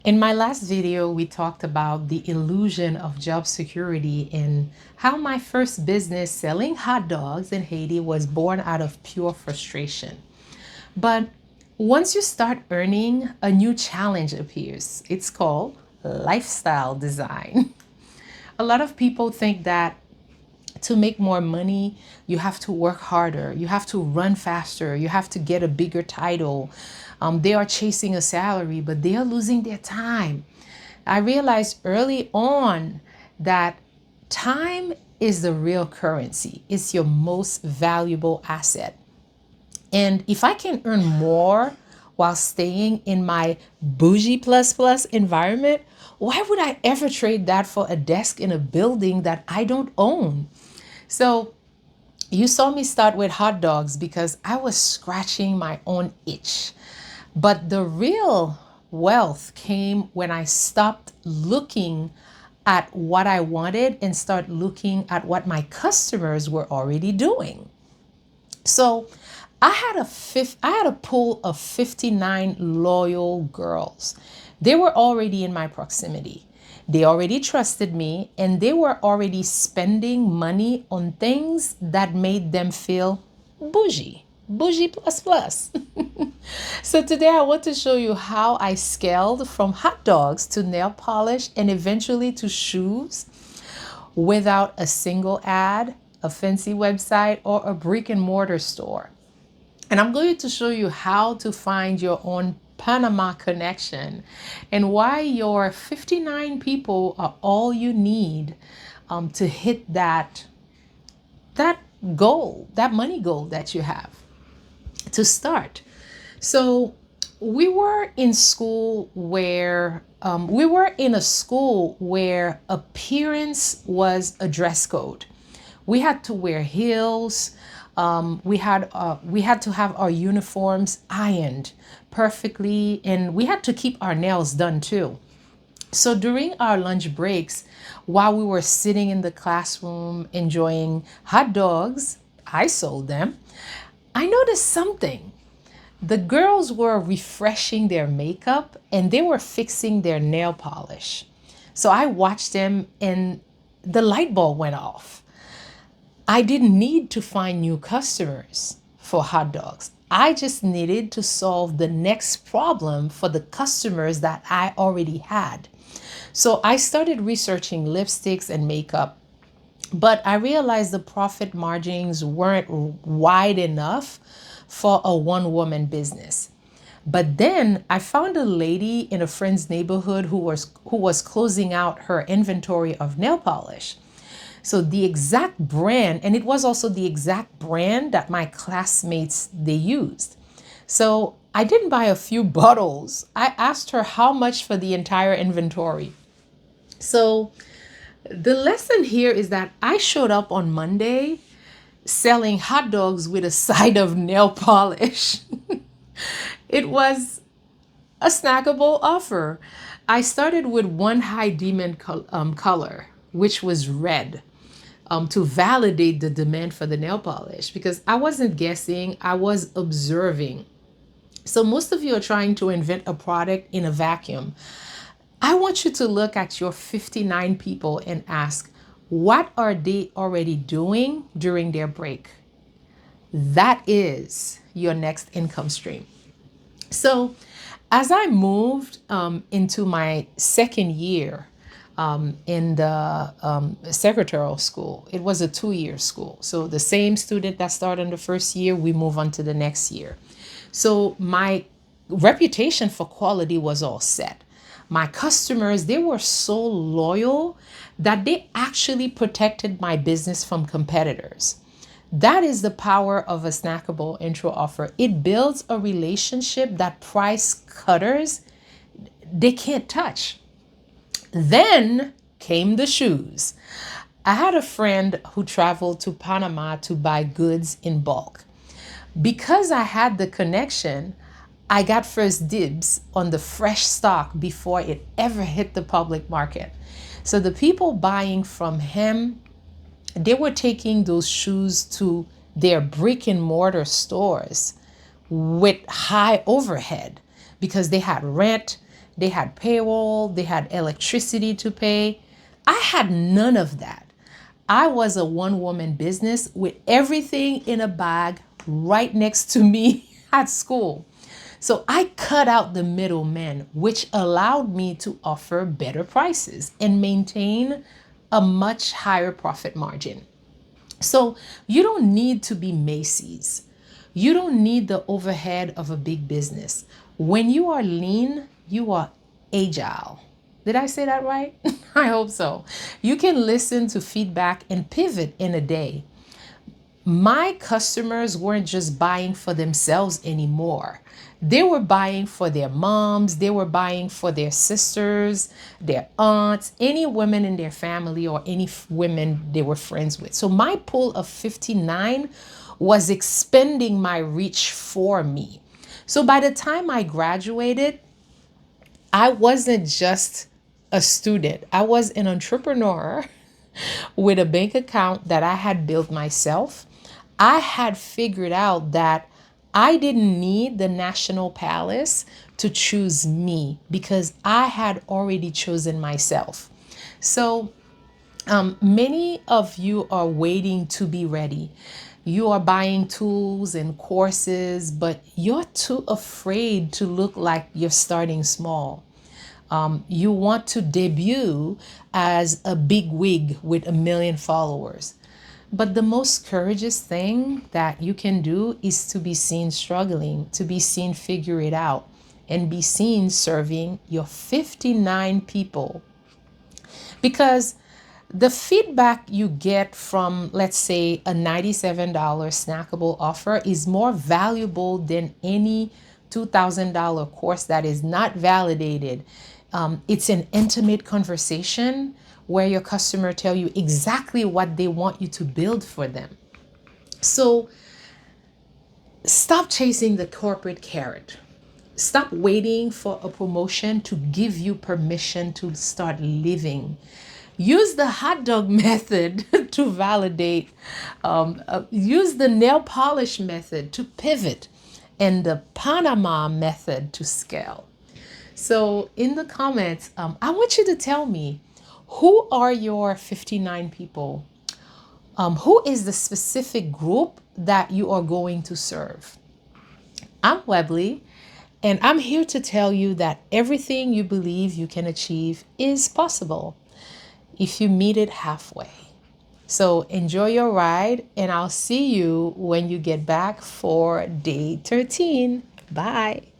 In my last video, we talked about the illusion of job security and how my first business selling hot dogs in Haiti was born out of pure frustration. But once you start earning, a new challenge appears. It's called lifestyle design. A lot of people think that to make more money, you have to work harder, you have to run faster, you have to get a bigger title. They are chasing a salary, but they are losing their time. I realized early on that time is the real currency, it's your most valuable asset. And if I can earn more while staying in my Bougie Plus Plus environment, why would I ever trade that for a desk in a building that I don't own? So you saw me start with hot dogs because I was scratching my own itch. But the real wealth came when I stopped looking at what I wanted and start looking at what my customers were already doing. So I had a pool of 59 loyal girls. They were already in my proximity. They already trusted me and they were already spending money on things that made them feel bougie. Bougie plus plus. So today I want to show you how I scaled from hot dogs to nail polish and eventually to shoes without a single ad, a fancy website, or a brick and mortar store. And I'm going to show you how to find your own Panama Connection and why your 59 people are all you need to hit that goal, that money goal that you have to start. So we were in school where we were in a school where appearance was a dress code. We had to wear heels. We had to have our uniforms ironed perfectly, and we had to keep our nails done too. So during our lunch breaks, while we were sitting in the classroom enjoying hot dogs, I sold them, I noticed something. The girls were refreshing their makeup and they were fixing their nail polish. So I watched them and the light bulb went off. I didn't need to find new customers for hot dogs. I just needed to solve the next problem for the customers that I already had. So I started researching lipsticks and makeup, but I realized the profit margins weren't wide enough for a one woman business. But then I found a lady in a friend's neighborhood who was closing out her inventory of nail polish. So the exact brand, and it was also the exact brand that my classmates they used. So I didn't buy a few bottles. I asked her how much for the entire inventory. So the lesson here is that I showed up on Monday selling hot dogs with a side of nail polish. It was a snackable offer. I started with one high demand color, which was red, to validate the demand for the nail polish because I wasn't guessing, I was observing. So most of you are trying to invent a product in a vacuum. I want you to look at your 59 people and ask, what are they already doing during their break? That is your next income stream. So as I moved into my second year in the secretarial school, it was a 2-year school. So the same student that started in the first year, we move on to the next year. So my reputation for quality was all set. My customers, they were so loyal that they actually protected my business from competitors. That is the power of a snackable intro offer. It builds a relationship that price cutters, they can't touch. Then came the shoes. I had a friend who traveled to Panama to buy goods in bulk. Because I had the connection, I got first dibs on the fresh stock before it ever hit the public market. So the people buying from him, they were taking those shoes to their brick and mortar stores with high overhead because they had rent, They had payroll, they had electricity to pay. I had none of that. I was a one-woman business with everything in a bag right next to me at school. So I cut out the middlemen, which allowed me to offer better prices and maintain a much higher profit margin. So you don't need to be Macy's. You don't need the overhead of a big business. When you are lean, you are agile. Did I say that right? I hope so. You can listen to feedback and pivot in a day. My customers weren't just buying for themselves anymore. They were buying for their moms, they were buying for their sisters, their aunts, any women in their family, or any women they were friends with. So my pool of 59 was expanding my reach for me. So by the time I graduated, I wasn't just a student, I was an entrepreneur with a bank account that I had built myself. I had figured out that I didn't need the National Palace to choose me because I had already chosen myself. So many of you are waiting to be ready. You are buying tools and courses, but you're too afraid to look like you're starting small. You want to debut as a big wig with 1 million followers. But the most courageous thing that you can do is to be seen struggling, to be seen figure it out, and be seen serving your 59 people. Because the feedback you get from, let's say, a $97 snackable offer is more valuable than any $2,000 course that is not validated. It's an intimate conversation where your customer tell you exactly what they want you to build for them. So stop chasing the corporate carrot. Stop waiting for a promotion to give you permission to start living. Use the hot dog method to validate. Use the nail polish method to pivot, and the Panama method to scale. So in the comments, I want you to tell me, who are your 59 people? Who is the specific group that you are going to serve? I'm Webley, and I'm here to tell you that everything you believe you can achieve is possible if you meet it halfway. So enjoy your ride, and I'll see you when you get back for day 13. Bye.